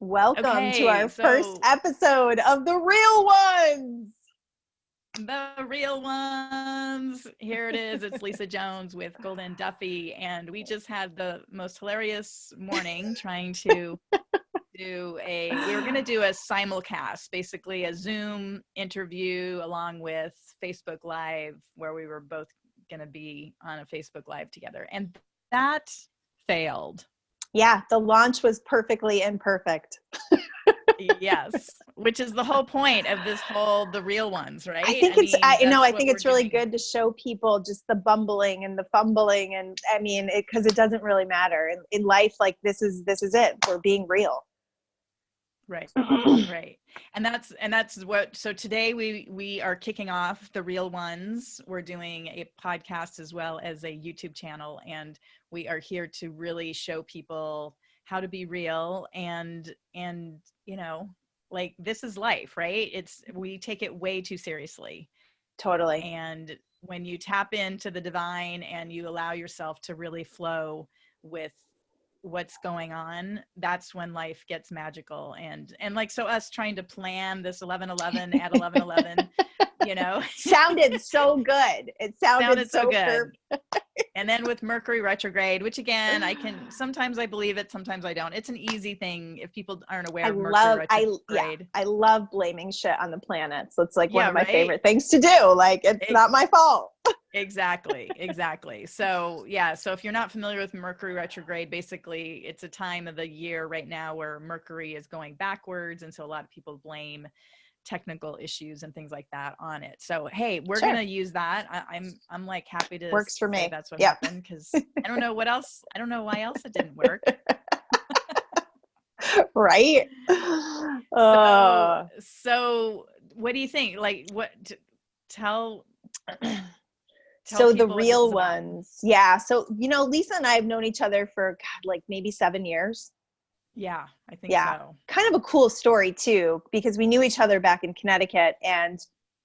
Welcome to Okay, our first so episode of The Real Ones. the real ones. Here it is. It's Lisa Jones with Goldyn Duffy, and we just had the most hilarious morning trying to we were going to do a simulcast, basically a Zoom interview along with Facebook Live, where we were both going to be on a Facebook Live together, and that failed. Yeah, the launch was perfectly imperfect. Yes, which is the whole point of this whole the real ones, I right? think I That's what think we're it's really doing. good to show people just the bumbling and the fumbling, and because it doesn't really matter in life. Like this is it. We're being real. Right. Right. And that's what, so today we are kicking off the real ones. We're doing a podcast as well as a YouTube channel, and we are here to really show people how to be real and like this is life, right? We take it way too seriously. Totally. And when you tap into the divine and you allow yourself to really flow with what's going on, that's when life gets magical. And like, so us trying to plan this 11/11 at 11/11, Sounded so good. It sounded sounded so so good. perfect. And then with Mercury retrograde, which again, sometimes I believe it, sometimes I don't. It's an easy thing if people aren't aware of Mercury retrograde. I love blaming shit on the planets. It's like one Yeah, of my right. favorite things to do. Like it's not my fault. Exactly. So yeah, so if you're not familiar with Mercury retrograde, basically it's a time of the year right now where Mercury is going backwards, and so a lot of people blame technical issues and things like that on it. So hey, we're Sure. gonna use that. I'm like happy to Works for say me. that's what Yep. happened, because I don't know what else. I don't know why else it didn't work. Right. So what do you think? Like, tell So the people what this real is about. ones. Yeah. So, Lisa and I have known each other for God, like maybe 7 years. Yeah, I think Yeah. so. Kind of a cool story too, because we knew each other back in Connecticut and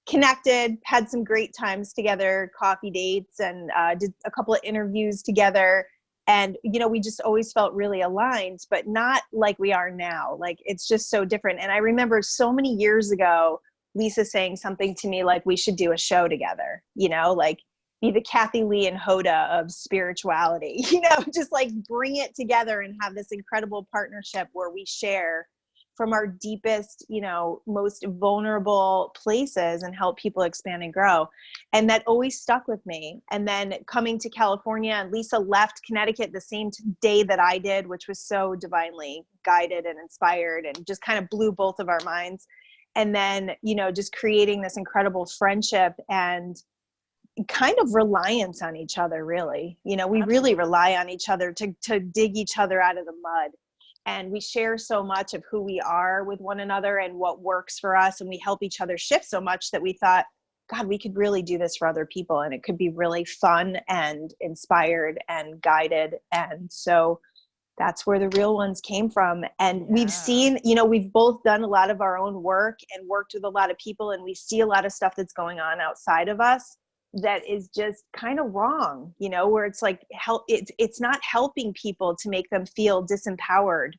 connected, had some great times together, coffee dates, and did a couple of interviews together. And, we just always felt really aligned, but not like we are now. Like it's just so different. And I remember so many years ago, Lisa saying something to me like, we should do a show together, like be the Kathy Lee and Hoda of spirituality, just like bring it together and have this incredible partnership where we share from our deepest, most vulnerable places and help people expand and grow. And that always stuck with me. And then coming to California, and Lisa left Connecticut the same day that I did, which was so divinely guided and inspired and just kind of blew both of our minds. And then, just creating this incredible friendship and kind of reliance on each other, really. We Absolutely. really rely on each other to dig each other out of the mud. And we share so much of who we are with one another and what works for us. And we help each other shift so much that we thought, God, we could really do this for other people. And it could be really fun and inspired and guided. And so that's where the real ones came from. And we've seen, we've both done a lot of our own work and worked with a lot of people. And we see a lot of stuff that's going on outside of us that is just kind of wrong, where it's like it's not helping people to make them feel disempowered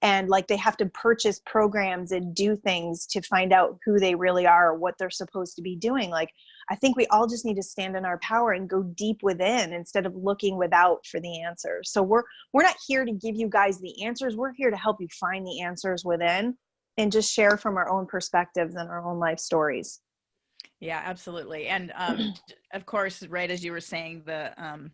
and like they have to purchase programs and do things to find out who they really are or what they're supposed to be doing. Like, I think we all just need to stand in our power and go deep within instead of looking without for the answers. So we're not here to give you guys the answers. We're here to help you find the answers within and just share from our own perspectives and our own life stories. Yeah, absolutely. And of course, right as you were saying, I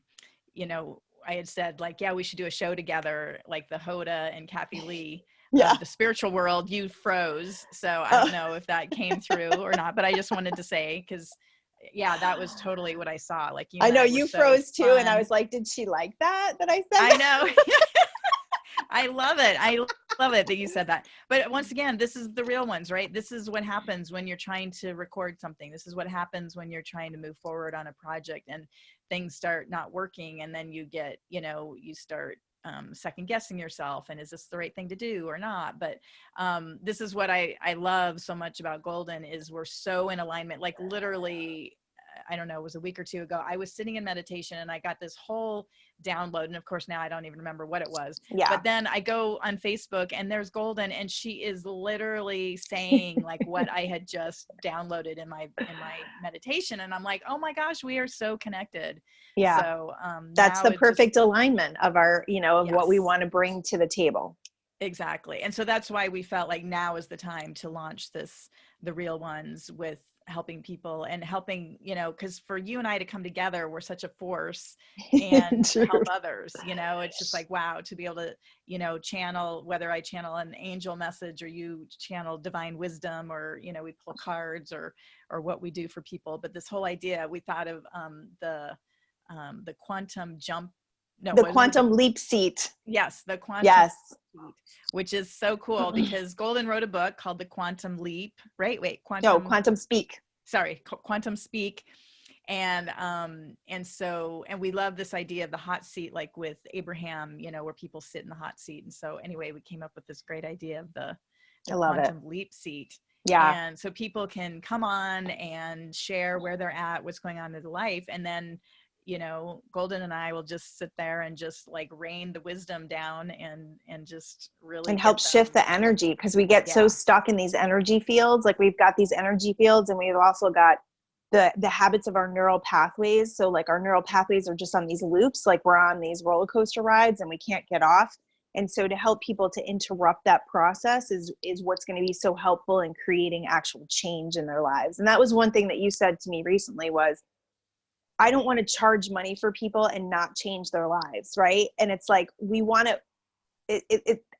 had said like, yeah, we should do a show together, like the Hoda and Kathy Lee of the spiritual world. You froze. So I don't know if that came through or not, but I just wanted to say, because yeah, that was totally what I saw. Like I know you froze too. fun. And I was like, did she like that I said I know. I love it. I love it that you said that. But once again, this is the real ones, right? This is what happens when you're trying to record something. This is what happens when you're trying to move forward on a project and things start not working. And then you get, you start second guessing yourself. And is this the right thing to do or not? But this is what I love so much about Goldyn is we're so in alignment, like literally I don't know, it was a week or two ago, I was sitting in meditation and I got this whole download. And of course now I don't even remember what it was, Yeah. but then I go on Facebook and there's Goldyn, and she is literally saying like what I had just downloaded in my meditation. And I'm like, oh my gosh, we are so connected. Yeah. So that's now the perfect alignment of our, of what we Yes. want to bring to the table. Exactly. And so that's why we felt like now is the time to launch the Real Ones, with helping people and helping, because for you and I to come together, we're such a force, and to help others, it's just like, wow, to be able to, channel, whether I channel an angel message or you channel divine wisdom, or, we pull cards, or what we do for people. But this whole idea, we thought of the quantum jump. No, the quantum leap seat. Yes, the quantum yes. seat, which is so cool because Goldyn wrote a book called The Quantum Leap, right? Wait, Quantum Speak. Sorry, Quantum Speak. And we love this idea of the hot seat, like with Abraham, where people sit in the hot seat. And so anyway, we came up with this great idea of the quantum leap seat. Yeah. And so people can come on and share where they're at, what's going on in their life. And then, Goldyn and I will just sit there and just like rain the wisdom down and just really and help shift the energy, because we get so stuck in these energy fields. Like we've got these energy fields, and we've also got the habits of our neural pathways. So like our neural pathways are just on these loops, like we're on these roller coaster rides and we can't get off. And so to help people to interrupt that process is what's going to be so helpful in creating actual change in their lives. And that was one thing that you said to me recently was, I don't want to charge money for people and not change their lives. Right. And it's like, we want to,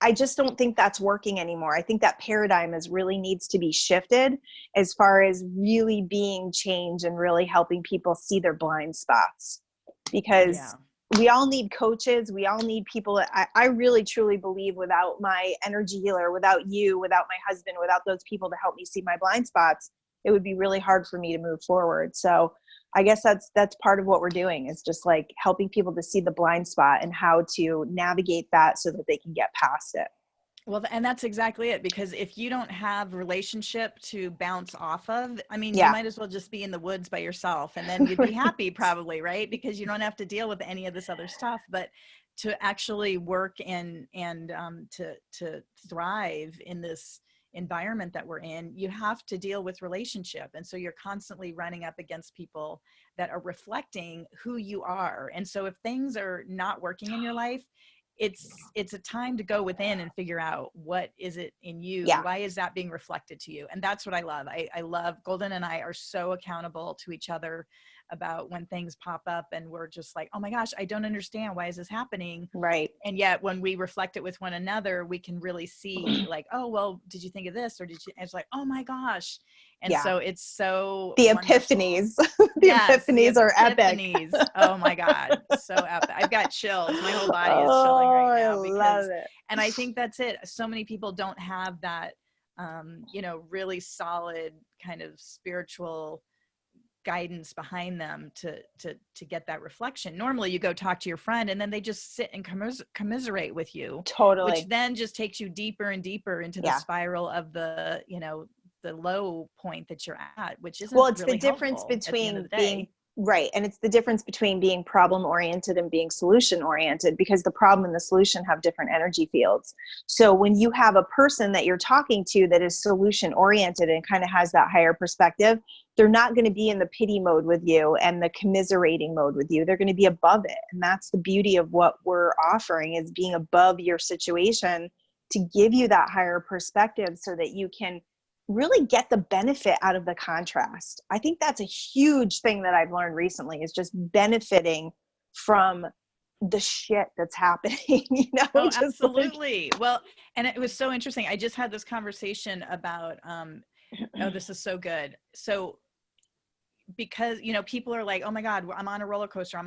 I just don't think that's working anymore. I think that paradigm really needs to be shifted as far as really being change and really helping people see their blind spots, because we all need coaches. We all need people. I really truly believe without my energy healer, without you, without my husband, without those people to help me see my blind spots, it would be really hard for me to move forward. So I guess that's part of what we're doing, is just like helping people to see the blind spot and how to navigate that so that they can get past it. Well, and that's exactly it. Because if you don't have relationship to bounce off of, I mean, you might as well just be in the woods by yourself, and then you'd be happy probably, right? Because you don't have to deal with any of this other stuff. But to actually work and to thrive in this environment that we're in, you have to deal with relationship. And so you're constantly running up against people that are reflecting who you are. And so if things are not working in your life, it's a time to go within and figure out, what is it in you? Why is that being reflected to you? And that's what I love. I love Goldyn and I are so accountable to each other about when things pop up and we're just like, oh my gosh, I don't understand. Why is this happening? Right. And yet when we reflect it with one another, we can really see like, oh, well, did you think of this? Or did you, and it's like, oh my gosh. And so it's so the wonderful. Epiphanies, epiphanies are epic. Oh my God. So epic. I've got chills. My whole body is chilling right now. I love it. And I think that's it. So many people don't have that, really solid kind of spiritual guidance behind them to get that reflection. Normally you go talk to your friend and then they just sit and commiserate with you. Totally. Which then just takes you deeper and deeper into the spiral of the, the low point that you're at, which isn't well, it's really the difference between being right. And it's the difference between being problem oriented and being solution oriented, because the problem and the solution have different energy fields. So when you have a person that you're talking to that is solution oriented and kind of has that higher perspective, they're not going to be in the pity mode with you and the commiserating mode with you. They're going to be above it. And that's the beauty of what we're offering, is being above your situation to give you that higher perspective so that you can really get the benefit out of the contrast. I think that's a huge thing that I've learned recently, is just benefiting from the shit that's happening, Oh, absolutely. Well, and it was so interesting. I just had this conversation about, oh, this is so good. So because, people are like, oh my God, I'm on a roller coaster.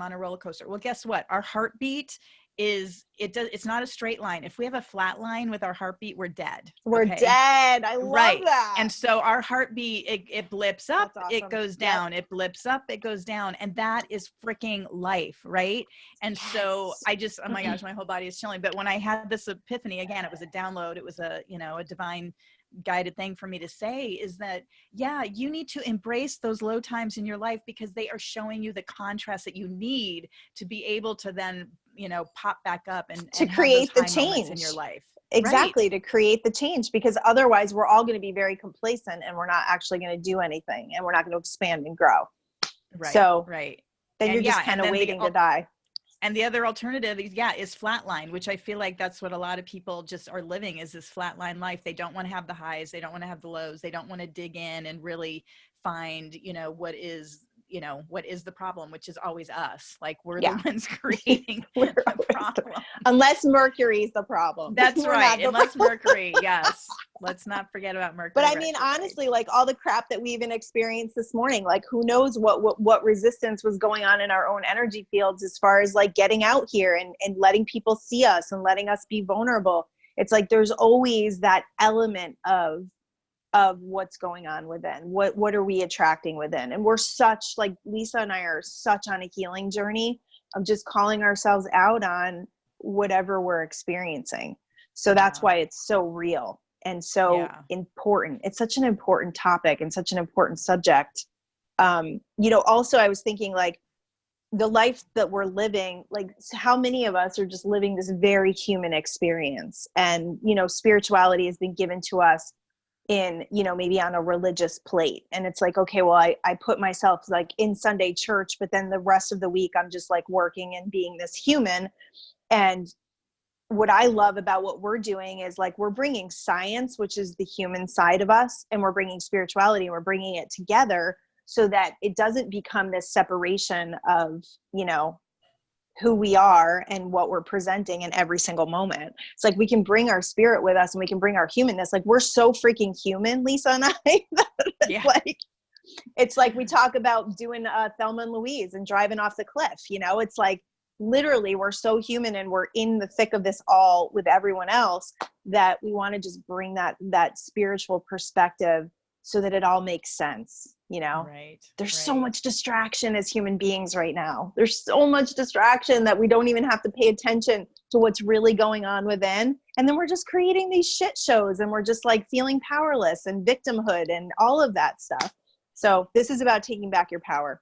Well, guess what? Our heartbeat it's not a straight line. If we have a flat line with our heartbeat, we're dead. We're okay? dead. I love that. And so our heartbeat, it blips up, That's awesome. it goes down, it blips up, it goes down. And that is freaking life, right? And so I just, oh my gosh, my whole body is chilling. But when I had this epiphany, again, it was a download, it was a divine guided thing for me to say, is that, yeah, you need to embrace those low times in your life, because they are showing you the contrast that you need to be able to then, pop back up and to have create those the high moments change in your life. Exactly. Right. To create the change, because otherwise we're all going to be very complacent and we're not actually going to do anything, and we're not going to expand and grow. Right. So right. then And you're just kind of waiting to die. And the other alternative is flatline, which I feel like that's what a lot of people just are living, is this flatline life. They don't want to have the highs. They don't want to have the lows. They don't want to dig in and really find, what is the problem, which is always us. Like, we're the ones creating the problem. Unless Mercury's the problem. That's right. Unless Mercury, yes. Let's not forget about Mercury. But I mean, honestly, like all the crap that we even experienced this morning, like who knows what resistance was going on in our own energy fields, as far as like getting out here and letting people see us and letting us be vulnerable. It's like, there's always that element of what's going on within. What are we attracting within? And we're such, like Lisa and I are such on a healing journey of just calling ourselves out on whatever we're experiencing. So that's why it's so real and so important. It's such an important topic and such an important subject. Also I was thinking, like, the life that we're living, like how many of us are just living this very human experience, and, spirituality has been given to us in, maybe on a religious plate. And it's like, okay, well, I put myself like in Sunday church, but then the rest of the week I'm just like working and being this human. And what I love about what we're doing is, like, we're bringing science, which is the human side of us, and we're bringing spirituality, and we're bringing it together so that it doesn't become this separation of, who we are and what we're presenting in every single moment. It's like we can bring our spirit with us and we can bring our humanness. Like, we're so freaking human, Lisa and I. It's like we talk about doing Thelma and Louise and driving off the cliff. It's like, literally, we're so human and we're in the thick of this all with everyone else, that we want to just bring that spiritual perspective so that it all makes sense. Right. There's so much distraction as human beings right now. There's so much distraction that we don't even have to pay attention to what's really going on within. And then we're just creating these shit shows, and we're just like feeling powerless and victimhood and all of that stuff. So this is about taking back your power.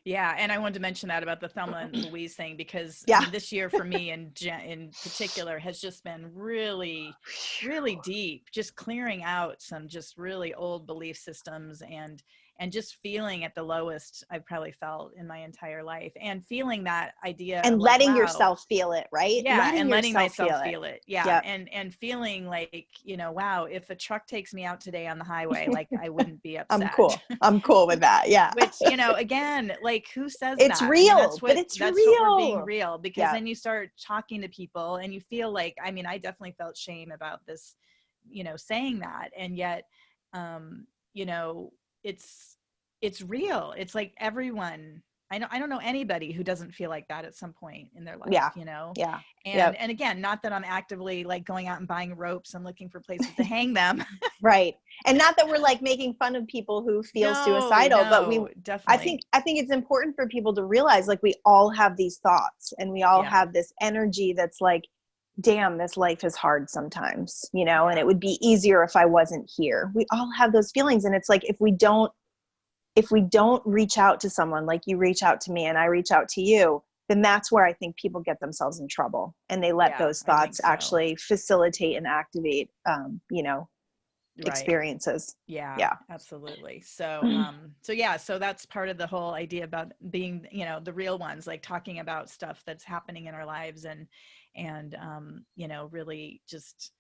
Yeah, and I wanted to mention that about the Thelma and Louise thing, because this year for me in particular has just been really, really deep, just clearing out some just really old belief systems, and just feeling at the lowest I've probably felt in my entire life, and feeling that idea and of letting yourself feel it, right? Yeah, and letting myself feel it. Yeah. Yep. And feeling like, wow, if a truck takes me out today on the highway, like, I wouldn't be upset. I'm cool with that. Yeah. Which, again, like, who says it's that? real? That's but it's that's real. what we're being real, because then you start talking to people and you feel like, I mean, I definitely felt shame about this, saying that. And yet, it's real. It's like everyone, I don't know anybody who doesn't feel like that at some point in their life, Yeah. And again, not that I'm actively like going out and buying ropes and looking for places to hang them. Right. And not that we're like making fun of people who feel suicidal, but we definitely. I think it's important for people to realize, like, we all have these thoughts, and we all have this energy that's like, damn, this life is hard sometimes, and it would be easier if I wasn't here. We all have those feelings. And it's like, if we don't reach out to someone, like you reach out to me and I reach out to you, then that's where I think people get themselves in trouble, and they let those thoughts actually facilitate and activate, experiences. Yeah, absolutely. So, so that's part of the whole idea about being, the real ones, like talking about stuff that's happening in our lives, and really just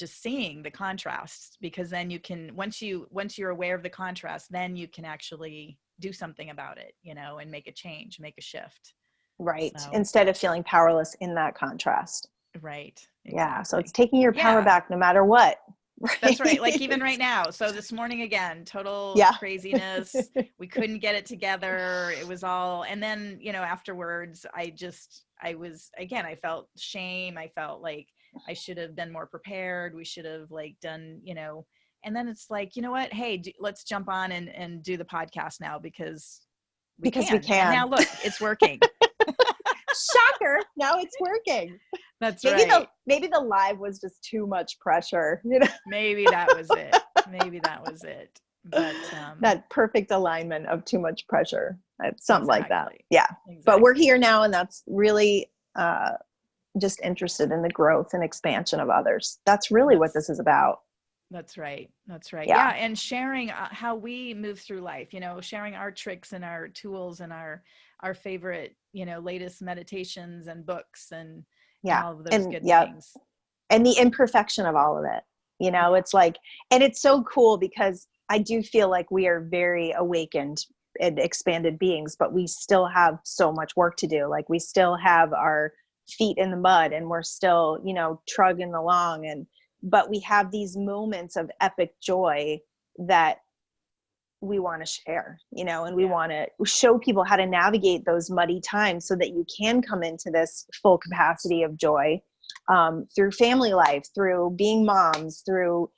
seeing the contrasts, because then you can, once you're aware of the contrast, then you can actually do something about it, and make a change, make a shift. Right. So, instead of feeling powerless in that contrast. Right. Exactly. Yeah. So it's taking your power back no matter what. That's right. Like even right now. So this morning again, total Yeah. craziness. We couldn't get it together. It was all, and then, afterwards I felt shame. I felt like I should have been more prepared. We should have like done, and then it's like, you know what? Hey, let's jump on and do the podcast now because we we can. can. And now look, it's working. Shocker. Now it's working. That's right. Maybe the live was just too much pressure, Maybe that was it. But that perfect alignment of too much pressure. Something like that. Yeah. Exactly. But we're here now, and that's really just interested in the growth and expansion of others. That's really what this is about. That's right. Yeah. And sharing how we move through life, sharing our tricks and our tools and our favorite, latest meditations and books and all of those good things. And the imperfection of all of it, it's like, and it's so cool because I do feel like we are very awakened and expanded beings, but we still have so much work to do. Like we still have our feet in the mud and we're still, trudging along, but we have these moments of epic joy that we want to share, and we want to show people how to navigate those muddy times so that you can come into this full capacity of joy through family life, through being moms, through,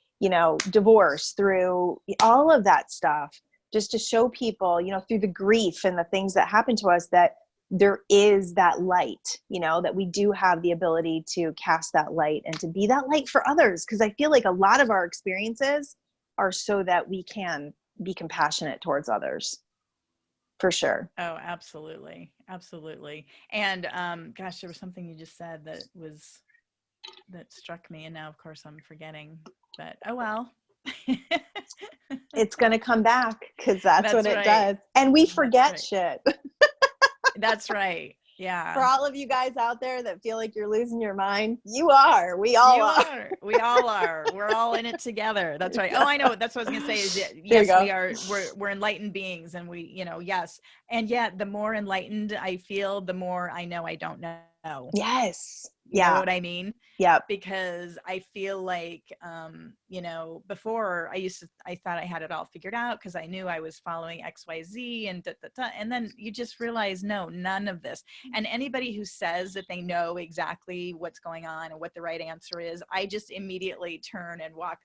divorce, through all of that stuff, just to show people, through the grief and the things that happen to us, that there is that light, that we do have the ability to cast that light and to be that light for others. Because I feel like a lot of our experiences are so that we can be compassionate towards others, for sure. Oh, absolutely. And gosh, there was something you just said that struck me, and now of course I'm forgetting, but oh well. It's gonna come back because that's what it does, and we forget shit. That's right. Yeah. For all of you guys out there that feel like you're losing your mind, you are. We all are. We all are. We're all in it together. That's right. Oh, I know. That's what I was going to say is yes, we are. We're enlightened beings, and we, yes. And yet the more enlightened I feel, the more I know I don't know. Yes. You know what I mean? Yeah. Because I feel like, before I thought I had it all figured out because I knew I was following XYZ and and then you just realize, no, none of this. And anybody who says that they know exactly what's going on and what the right answer is, I just immediately turn and walk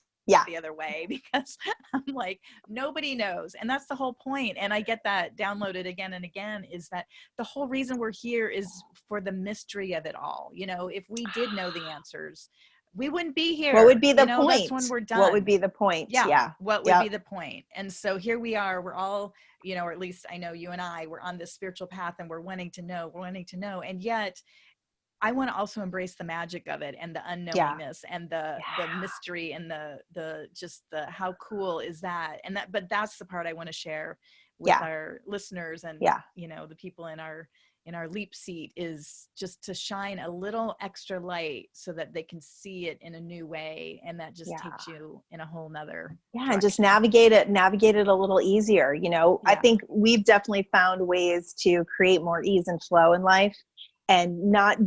the other way because I'm like, nobody knows. And that's the whole point. And I get that downloaded again and again, is that the whole reason we're here is for the mystery of it all. If we did know the answers, we wouldn't be here. What would be the point? That's when we're done. What would be the point? Yeah. What would be the point? And so here we are, we're all, or at least I know you and I, we're on this spiritual path and we're wanting to know. And yet I want to also embrace the magic of it and the unknowingness and the mystery and the how cool is that? But that's the part I want to share with our listeners and, the people in our leap seat, is just to shine a little extra light so that they can see it in a new way. And that just takes you in a whole nother direction. And just navigate it a little easier. I think we've definitely found ways to create more ease and flow in life, and not,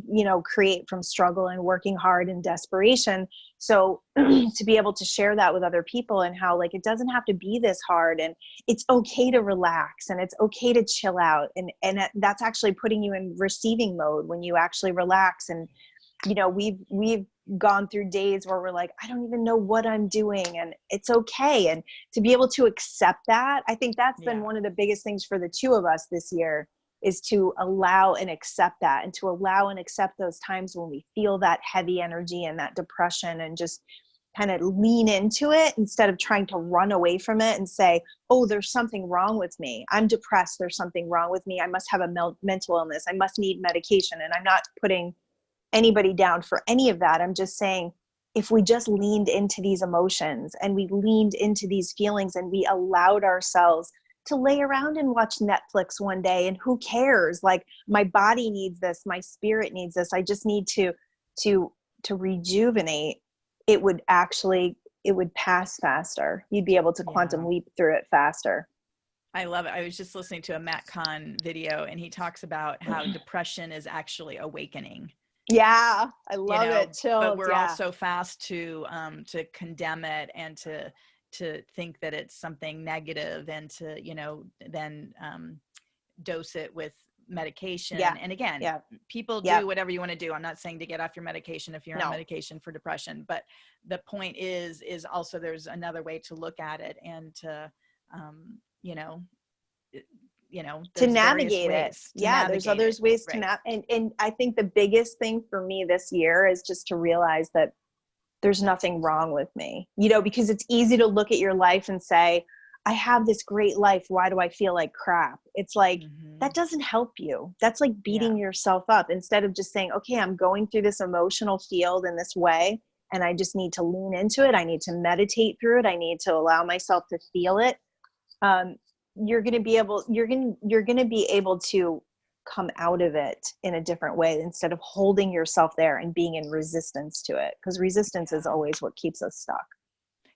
create from struggle and working hard and desperation. So to be able to share that with other people, and how like, it doesn't have to be this hard, and it's okay to relax, and it's okay to chill out. And that's actually putting you in receiving mode when you actually relax. And, we've gone through days where we're like, I don't even know what I'm doing, and it's okay. And to be able to accept that, I think that's been one of the biggest things for the two of us this year, is to allow and accept that, and to allow and accept those times when we feel that heavy energy and that depression, and just kind of lean into it instead of trying to run away from it and say, oh, there's something wrong with me. I'm depressed. There's something wrong with me. I must have a mental illness. I must need medication. And I'm not putting anybody down for any of that. I'm just saying, if we just leaned into these emotions and we leaned into these feelings and we allowed ourselves to lay around and watch Netflix one day, and who cares? Like, my body needs this, my spirit needs this. I just need to rejuvenate. It would pass faster. You'd be able to quantum leap through it faster. I love it. I was just listening to a Matt Kahn video, and he talks about how depression is actually awakening. Yeah, I you love know, it. but Chills. we're all Yeah. so fast to condemn it and to think that it's something negative and to, you know, then dose it with medication. Yeah. And again, Yeah. people Yeah. do whatever you want to do. I'm not saying to get off your medication if you're on No. medication for depression, but the point is also there's another way to look at it and to, you know, To there's various navigate it. ways to Yeah, there's navigate it. others ways to Right. and I think the biggest thing for me this year is just to realize that there's nothing wrong with me, you know, because it's easy to look at your life and say, I have this great life. Why do I feel like crap? It's like, Mm-hmm. that doesn't help you. That's like Yeah. beating yourself up instead of just saying, okay, I'm going through this emotional field in this way, and I just need to lean into it. I need to meditate through it. I need to allow myself to feel it. Um, you're going to be able, you're going to be able to come out of it in a different way instead of holding yourself there and being in resistance to it, because resistance is Yeah. always what keeps us stuck.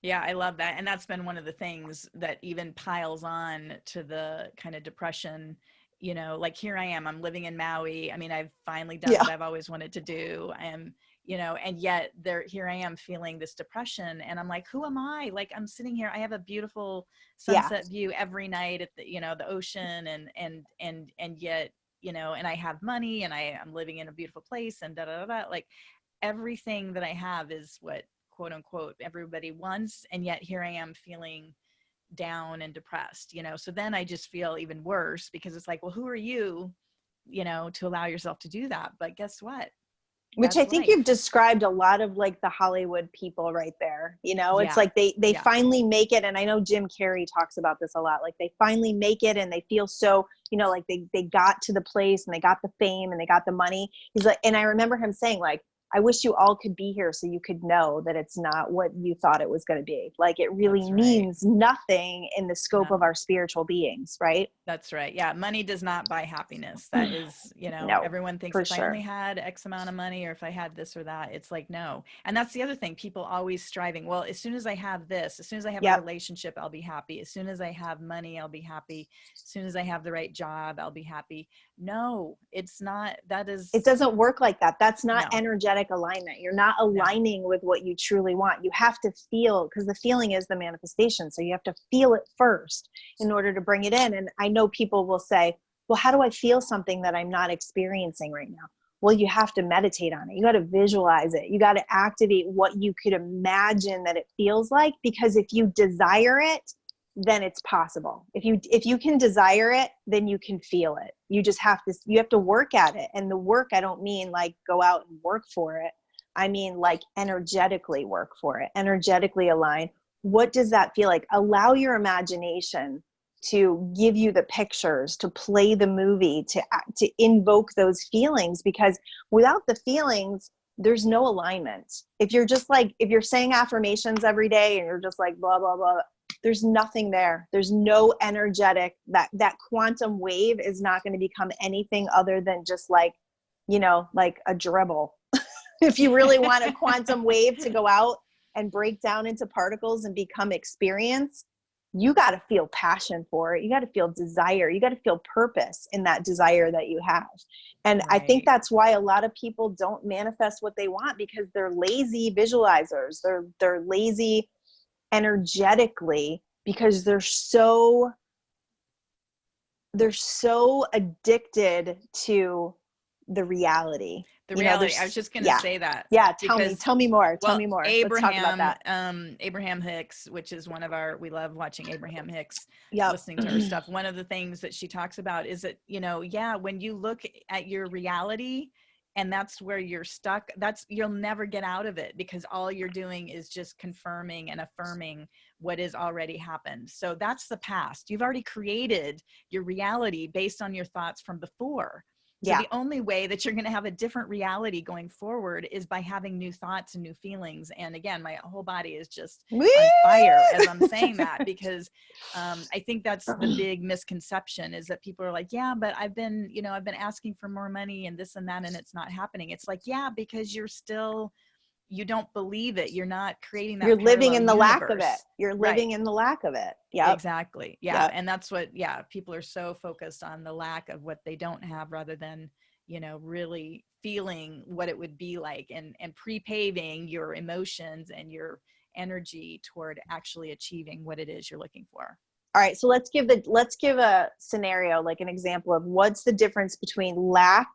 Yeah, I love that. And that's been one of the things that even piles on to the kind of depression, you know, like here I am, I'm living in Maui. I mean, I've finally done Yeah. what I've always wanted to do. I am, you know, and yet here I am feeling this depression and I'm like, who am I? Like I'm sitting here, I have a beautiful Yeah. sunset view every night at the, you know, the ocean and yet, you know, and I have money and I'm living in a beautiful place and da da da da. Like everything that I have is what quote unquote everybody wants, and yet here I am feeling down and depressed, you know. So then I just feel even worse because it's like, well, who are you, you know, to allow yourself to do that? But guess what, Which I that's think you've life. described a lot of like the Hollywood people right there. You know, it's Yeah, like they yeah, finally make it. And I know Jim Carrey talks about this a lot. Like they finally make it and they feel so, you know, like they got to the place and they got the fame and they got the money. He's like, and I remember him saying like, I wish you all could be here so you could know that it's not what you thought it was going to be. Like it really that's right. means nothing in the scope of No, our spiritual beings, right? that's right. Yeah, money does not buy happiness. That is, you know, No, everyone thinks for if I only sure. had X amount of money or if I had this or that, it's like, no. And that's the other thing, people always striving. Well, as soon as I have this, as soon as I have a Yep. relationship, I'll be happy. As soon as I have money, I'll be happy. As soon as I have the right job, I'll be happy. No, it's not. That It is, doesn't work like that. That's not no, energetic alignment. You're not no. aligning with what you truly want. You have to feel, because the feeling is the manifestation. So you have to feel it first in order to bring it in. And I know people will say, well, how do I feel something that I'm not experiencing right now? Well, you have to meditate on it. You got to visualize it. You got to activate what you could imagine that it feels like, because if you desire it, then it's possible. If you can desire it, then you can feel it. You have to work at it. And the work, I don't mean like go out and work for it. I mean like energetically work for it, energetically align. What does that feel like? Allow your imagination to give you the pictures, to play the movie, to invoke those feelings, because without the feelings, there's no alignment. If you're just like, if you're saying affirmations every day and you're just like blah blah blah, there's nothing there. There's no energetic, that quantum wave is not going to become anything other than just like, you know, like a dribble. If you really want a quantum wave to go out and break down into particles and become experience, you got to feel passion for it. You got to feel desire. You got to feel purpose in that desire that you have. And I think Right. that's why a lot of people don't manifest what they want, because they're lazy visualizers. They're lazy energetically, because they're so addicted to the reality. The You know, reality, I was there's just going to yeah. say that Yeah, because, tell me more. Tell well, me more. Let's talk about that. Abraham Hicks, which is one of our, we love watching Abraham Hicks, Yep. listening to her stuff. One of the things that she talks about is that, you know, yeah, when you look at your reality and that's where you're stuck, you'll never get out of it, because all you're doing is just confirming and affirming what has already happened. So that's the past. You've already created your reality based on your thoughts from before. So Yeah. the only way that you're going to have a different reality going forward is by having new thoughts and new feelings. And again, my whole body is just Woo! on fire as I'm saying that, because I think that's the big misconception, is that people are like, yeah, but I've been asking for more money and this and that, and it's not happening. It's like, yeah, because you don't believe it. You're not creating You're that living parallel in the lack of it. universe. You're Right. living in the lack of it. Yep. Exactly. Yeah. Yep. And that's what, yeah, people are so focused on the lack of what they don't have rather than, you know, really feeling what it would be like, and pre-paving your emotions and your energy toward actually achieving what it is you're looking for. All right, so let's give a scenario, like an example of what's the difference between lack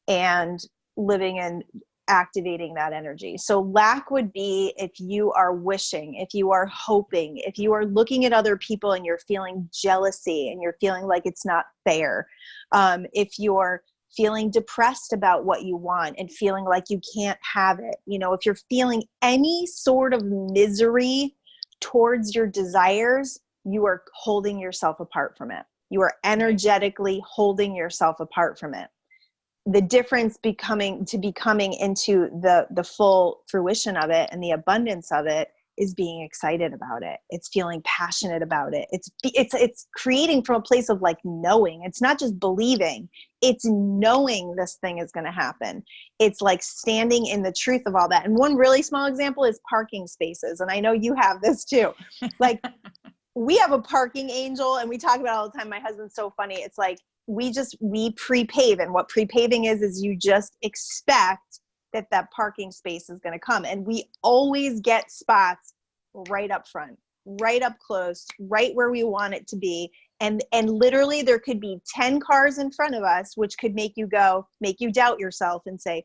and living and activating that energy. So lack would be if you are wishing, if you are hoping, if you are looking at other people and you're feeling jealousy and you're feeling like it's not fair. If you're feeling depressed about what you want and feeling like you can't have it, you know, if you're feeling any sort of misery towards your desires, you are holding yourself apart from it. You are energetically holding yourself apart from it. The difference becoming into the full fruition of it and the abundance of it is being excited about it. It's feeling passionate about it. It's creating from a place of like knowing. It's not just believing. It's knowing this thing is going to happen. It's like standing in the truth of all that. And one really small example is parking spaces. And I know you have this too. Like we have a parking angel and we talk about it all the time. My husband's so funny. It's like, we pre-pave, and what pre-paving is you just expect that parking space is going to come. And we always get spots right up front, right up close, right where we want it to be. And literally there could be 10 cars in front of us, which could make you doubt yourself and say,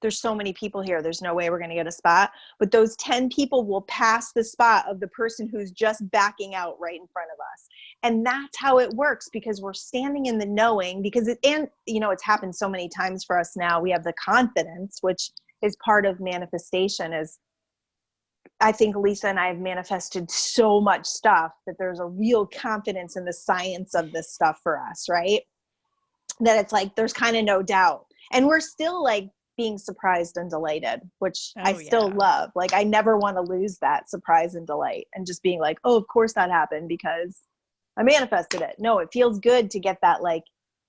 there's so many people here, there's no way we're going to get a spot. But those 10 people will pass the spot of the person who's just backing out right in front of us. And that's how it works, because we're standing in the knowing, and you know, it's happened so many times for us now. We have the confidence, which is part of manifestation. Is I think Lisa and I have manifested so much stuff that there's a real confidence in the science of this stuff for us, right? That it's like, there's kind of no doubt. And we're still like being surprised and delighted, which I still love. Like, I never want to lose that surprise and delight and just being like, oh, of course that happened because I manifested it. No, it feels good to get that like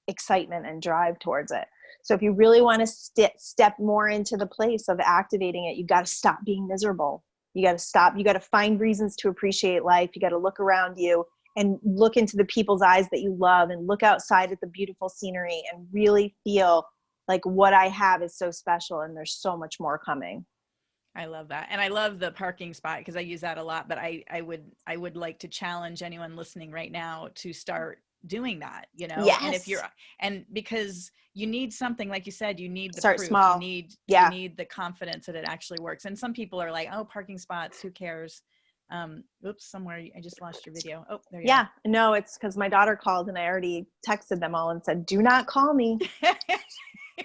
excitement and drive towards it. So if you really want to step more into the place of activating it, you got to stop being miserable. You got to stop. You got to find reasons to appreciate life. You got to look around you and look into the people's eyes that you love, and look outside at the beautiful scenery and really feel like what I have is so special and there's so much more coming. I love that. And I love the parking spot because I use that a lot, but I would like to challenge anyone listening right now to start doing that, you know. Yes. And because you need something, like you said, you need the start proof. Small. You need the confidence that it actually works. And some people are like, oh, parking spots, who cares? Oops, somewhere I just lost your video. Oh, there you go. No, it's because my daughter called and I already texted them all and said, do not call me.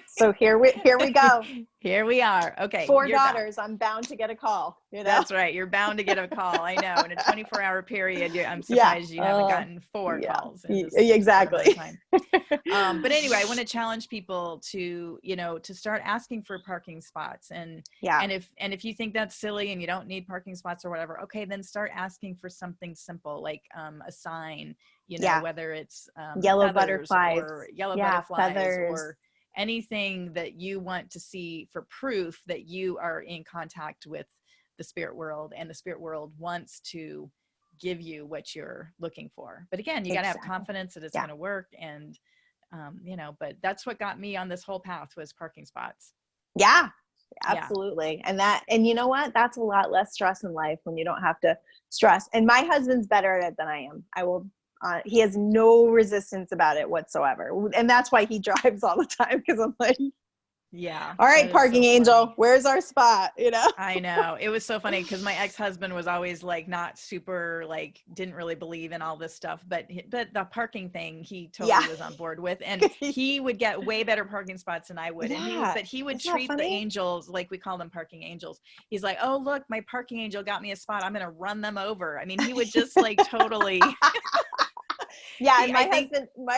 So here we go. Here we are. Okay. 4 daughters. I'm bound to get a call. You know? That's right. You're bound to get a call. I know. In a 24-hour period, I'm surprised you haven't gotten 4 calls. Exactly. Time. But anyway, I want to challenge people to, you know, to start asking for parking spots. And if you think that's silly and you don't need parking spots or whatever, okay, then start asking for something simple like a sign, you know, whether it's yellow butterflies feathers, or anything that you want to see for proof that you are in contact with the spirit world, and the spirit world wants to give you what you're looking for. But again, you got to have confidence that it's going to work. And, you know, but that's what got me on this whole path was parking spots. Yeah, absolutely. Yeah. And you know what? That's a lot less stress in life when you don't have to stress. And my husband's better at it than I am. He has no resistance about it whatsoever. And that's why he drives all the time. Cause I'm like, all right, parking angel, where's our spot? You know? I know. It was so funny because my ex-husband was always like, not super, like, didn't really believe in all this stuff, but the parking thing, he totally was on board with. And he would get way better parking spots than I would. And he would treat the angels, like we call them parking angels. He's like, oh, look, my parking angel got me a spot. I'm going to run them over. I mean, he would just like totally. Yeah, and my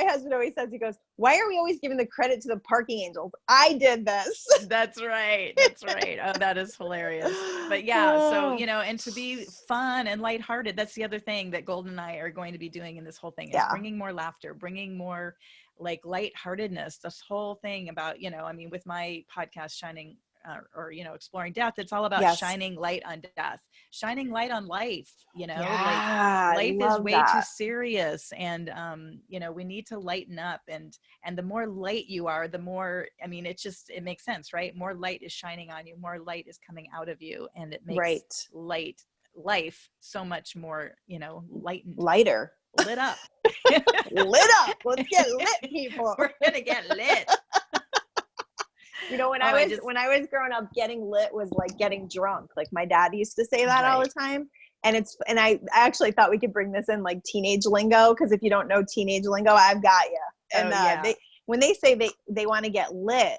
husband always says, he goes, why are we always giving the credit to the parking angels? I did this. That's right. That's right. Oh, that is hilarious. But yeah, so, you know, and to be fun and lighthearted, that's the other thing that Goldyn and I are going to be doing in this whole thing is bringing more laughter, bringing more like lightheartedness, this whole thing about, you know, I mean, with my podcast, Shining Exploring Death, it's all about Yes. shining light on death, shining light on life, Yeah, life I is love way too that. serious, and we need to lighten up, and the more light you are, the more, it makes sense, right? More light is shining on you, more light is coming out of you, and it makes life so much more, lightened, Lighter. lit up. Lit up. Let's get lit, people. We're gonna get lit. When I was growing up, getting lit was like getting drunk. Like my dad used to say that all the time. And I actually thought we could bring this in like teenage lingo, because if you don't know teenage lingo, I've got you. And when they say they want to get lit,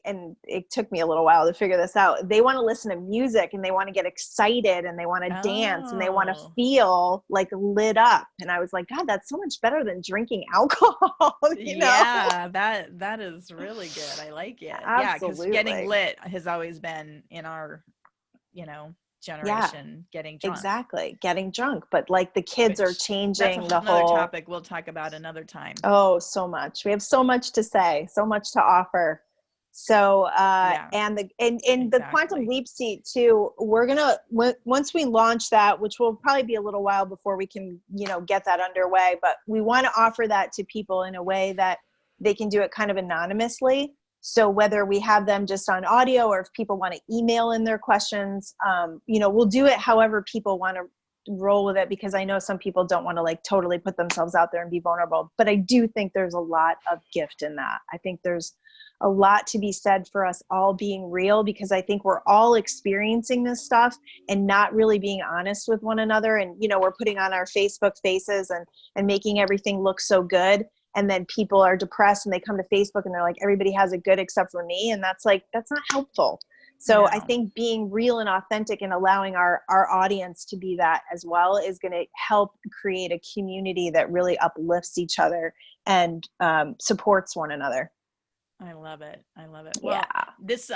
and it took me a little while to figure this out. They want to listen to music, and they want to get excited, and they want to dance, and they want to feel like lit up. And I was like, God, that's so much better than drinking alcohol. Yeah, that is really good. I like it. Absolutely. Yeah, because getting lit has always been in our, generation, getting drunk. Exactly, getting drunk. But like the kids are changing that's another topic we'll talk about another time. Oh, so much. We have so much to say, so much to offer. So, and the Quantum Leap seat too, we're going to, once we launch that, which will probably be a little while before we can, get that underway, but we want to offer that to people in a way that they can do it kind of anonymously. So whether we have them just on audio, or if people want to email in their questions, we'll do it however people want to roll with it, because I know some people don't want to like totally put themselves out there and be vulnerable, but I do think there's a lot of gift in that. I think there's a lot to be said for us all being real, because I think we're all experiencing this stuff and not really being honest with one another. And, we're putting on our Facebook faces and making everything look so good. And then people are depressed and they come to Facebook and they're like, everybody has it good except for me. And that's not helpful. So I think being real and authentic and allowing our audience to be that as well is going to help create a community that really uplifts each other and supports one another. I love it. Well, this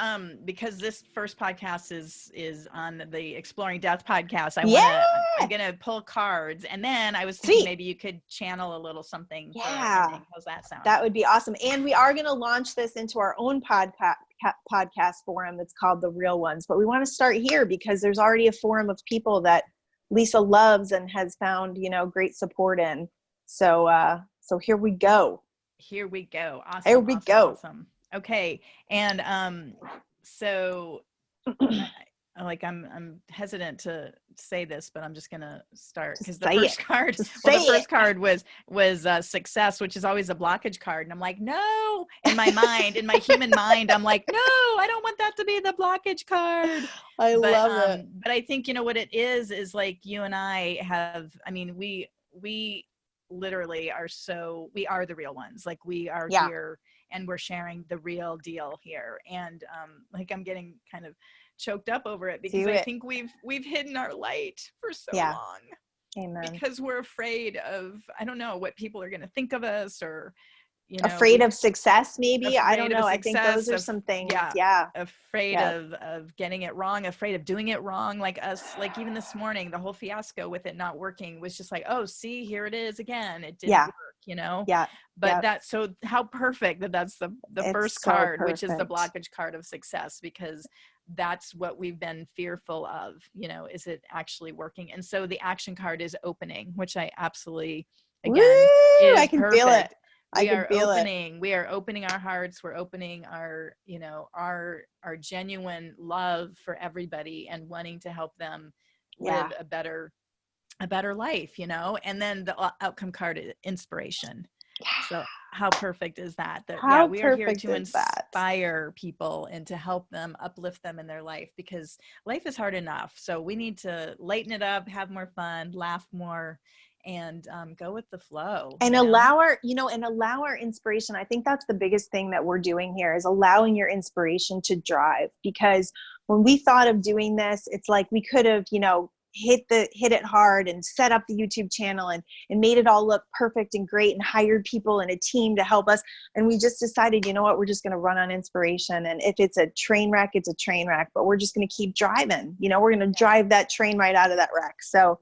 because this first podcast is on the Exploring Death podcast. I'm gonna pull cards, and then I was thinking maybe you could channel a little something. Yeah, how's that sound? That would be awesome. And we are gonna launch this into our own podcast forum that's called the Real Ones. But we want to start here because there's already a forum of people that Lisa loves and has found great support in. So here we go. Here we go. Awesome. Here we go. Awesome. Okay. And so I'm hesitant to say this, but I'm just gonna start, because the first card was success, which is always a blockage card, and I'm like, no. In my mind, in my human mind, I'm like, no, I don't want that to be the blockage card. I love it. But I think what it is like you and I have. We literally we are the real ones. Like we are here and we're sharing the real deal here. And I'm getting kind of choked up over it, because I think we've hidden our light for so long. Amen. Because we're afraid of, I don't know, what people are going to think of us, or afraid of success, maybe. I don't know. I think those are some things. Afraid of getting it wrong, afraid of doing it wrong. Like us, like even this morning, the whole fiasco with it not working was just like, oh, see, here it is again. It didn't work, But that's so how perfect that's the first card, which is the blockage card of success, because that's what we've been fearful of, is it actually working? And so the action card is opening, which I absolutely, again, is I can perfect. feel it. We are opening our hearts. We're opening our, our genuine love for everybody and wanting to help them live a better life, and then the outcome card is inspiration. So how perfect is that? We are here to inspire people and to help them, uplift them in their life, because life is hard enough. So we need to lighten it up, have more fun, laugh more, and go with the flow, and allow our inspiration. I think that's the biggest thing that we're doing here, is allowing your inspiration to drive. Because when we thought of doing this, it's like we could have hit it hard and set up the YouTube channel and made it all look perfect and great and hired people and a team to help us, and we just decided, we're just going to run on inspiration. And if it's a train wreck, it's a train wreck, but we're just going to keep driving. We're going to drive that train right out of that wreck. So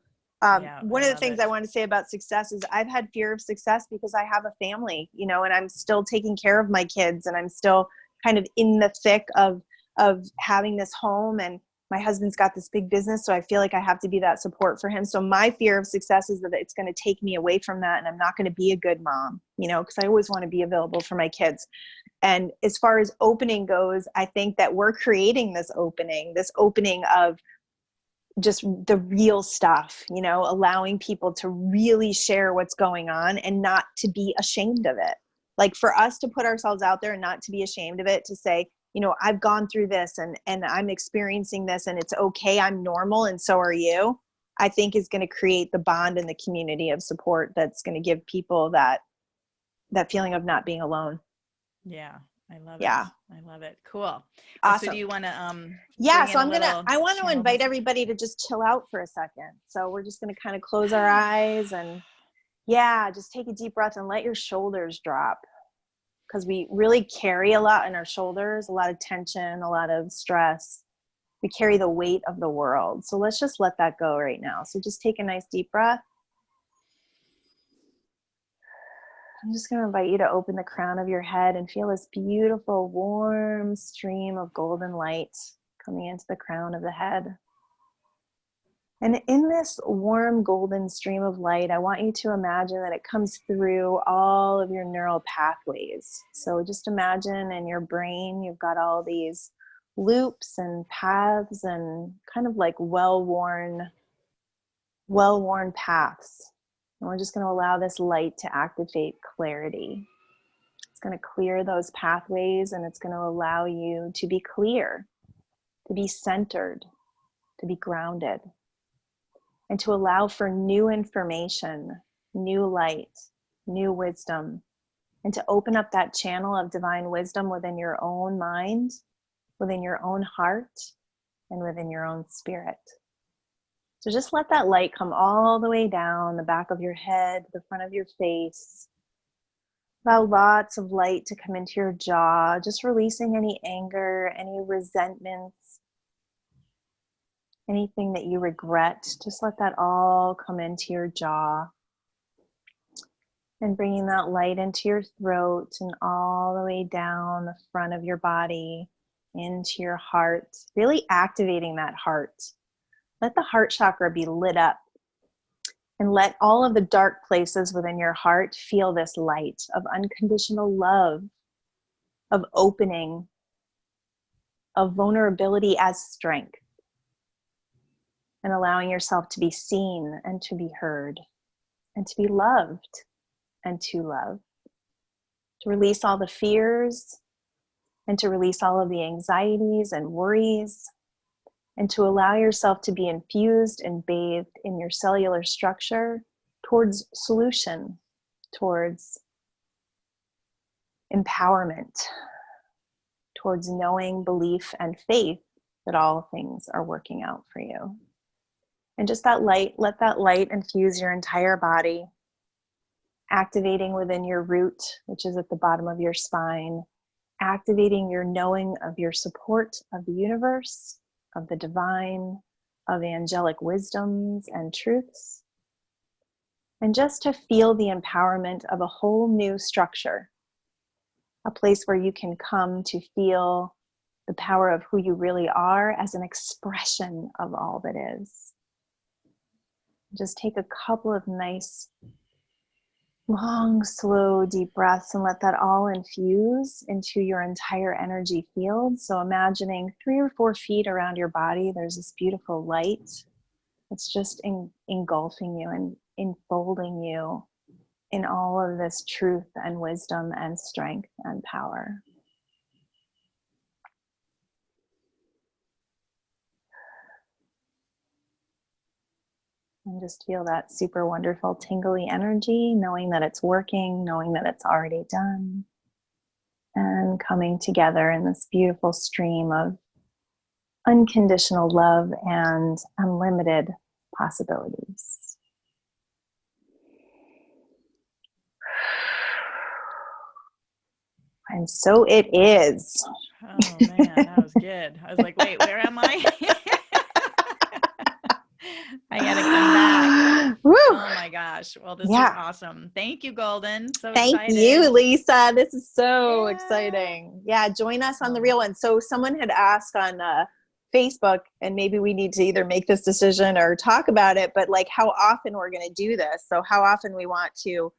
one of the things I want to say about success is I've had fear of success because I have a family, and I'm still taking care of my kids, and I'm still kind of in the thick of of having this home, and my husband's got this big business, so I feel like I have to be that support for him. So my fear of success is that it's going to take me away from that, and I'm not going to be a good mom, you know, because I always want to be available for my kids. And as far as opening goes, I think that we're creating this opening of just the real stuff, you know, allowing people to really share what's going on and not to be ashamed of it. Like for us to put ourselves out there and not to be ashamed of it, to say, you know, I've gone through this and I'm experiencing this and it's okay. I'm normal. And so are you. I think is going to create the bond and the community of support that's going to give people that feeling of not being alone. Yeah. I love Yeah. it. I love it. Cool. Awesome. So do you want to, so I want to invite everybody to just chill out for a second. So we're just going to kind of close our eyes and just take a deep breath and let your shoulders drop. Because we really carry a lot in our shoulders, a lot of tension, a lot of stress. We carry the weight of the world. So let's just let that go right now. So just take a nice deep breath. I'm just going to invite you to open the crown of your head and feel this beautiful, warm stream of golden light coming into the crown of the head. And in this warm golden stream of light, I want you to imagine that it comes through all of your neural pathways. So just imagine in your brain, you've got all these loops and paths and kind of like well-worn paths. And we're just going to allow this light to activate clarity. It's going to clear those pathways, and it's going to allow you to be clear, to be centered, to be grounded, and to allow for new information, new light, new wisdom, and to open up that channel of divine wisdom within your own mind, within your own heart, and within your own spirit. So just let that light come all the way down the back of your head, the front of your face. Allow lots of light to come into your jaw, just releasing any anger, any resentments, anything that you regret. Just let that all come into your jaw. And bringing that light into your throat and all the way down the front of your body, into your heart, really activating that heart. Let the heart chakra be lit up, and let all of the dark places within your heart feel this light of unconditional love, of opening, of vulnerability as strength, and allowing yourself to be seen and to be heard and to be loved and to love. To release all the fears and to release all of the anxieties and worries, and to allow yourself to be infused and bathed in your cellular structure towards solution, towards empowerment, towards knowing, belief, and faith that all things are working out for you. And just that light, let that light infuse your entire body, activating within your root, which is at the bottom of your spine, activating your knowing of your support of the universe, of the divine, of angelic wisdoms and truths, and just to feel the empowerment of a whole new structure, a place where you can come to feel the power of who you really are as an expression of all that is. Just take a couple of nice, long, slow, deep breaths and let that all infuse into your entire energy field. So imagining 3 or 4 feet around your body, there's this beautiful light. It's just engulfing you and enfolding you in all of this truth and wisdom and strength and power. And just feel that super wonderful tingly energy, knowing that it's working, knowing that it's already done, and coming together in this beautiful stream of unconditional love and unlimited possibilities. And so it is. Oh man, that was good. I was like, wait, where am I? I gotta come back. Woo. Oh my gosh. gosh. Well, this was Yeah. awesome. Thank you, Goldyn. So Thank excited. you, Lisa. This is so Yeah. exciting. Yeah, join us on the Awesome. Real One. So someone had asked on Facebook, and maybe we need to either make this decision or talk about it, but like how often we're going to do this. So how often we want to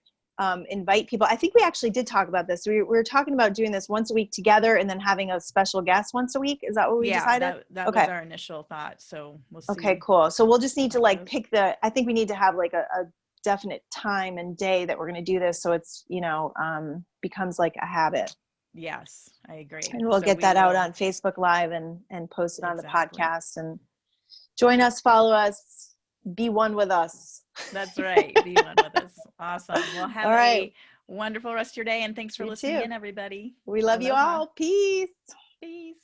invite people. I think we actually did talk about this. We were talking about doing this once a week together and then having a special guest once a week. Is that what we decided? That Okay. was our initial thought. So we'll see. Okay, cool. So we'll just need to like goes. pick I think we need to have like a definite time and day that we're going to do this. So it's, becomes like a habit. Yes, I agree. And we'll get that out on Facebook Live and post it on the podcast. And join us, follow us, be one with us. That's right. Be one with us. Awesome. Well, have a wonderful rest of your day. And thanks for listening in, everybody. We love you all. Peace. Peace.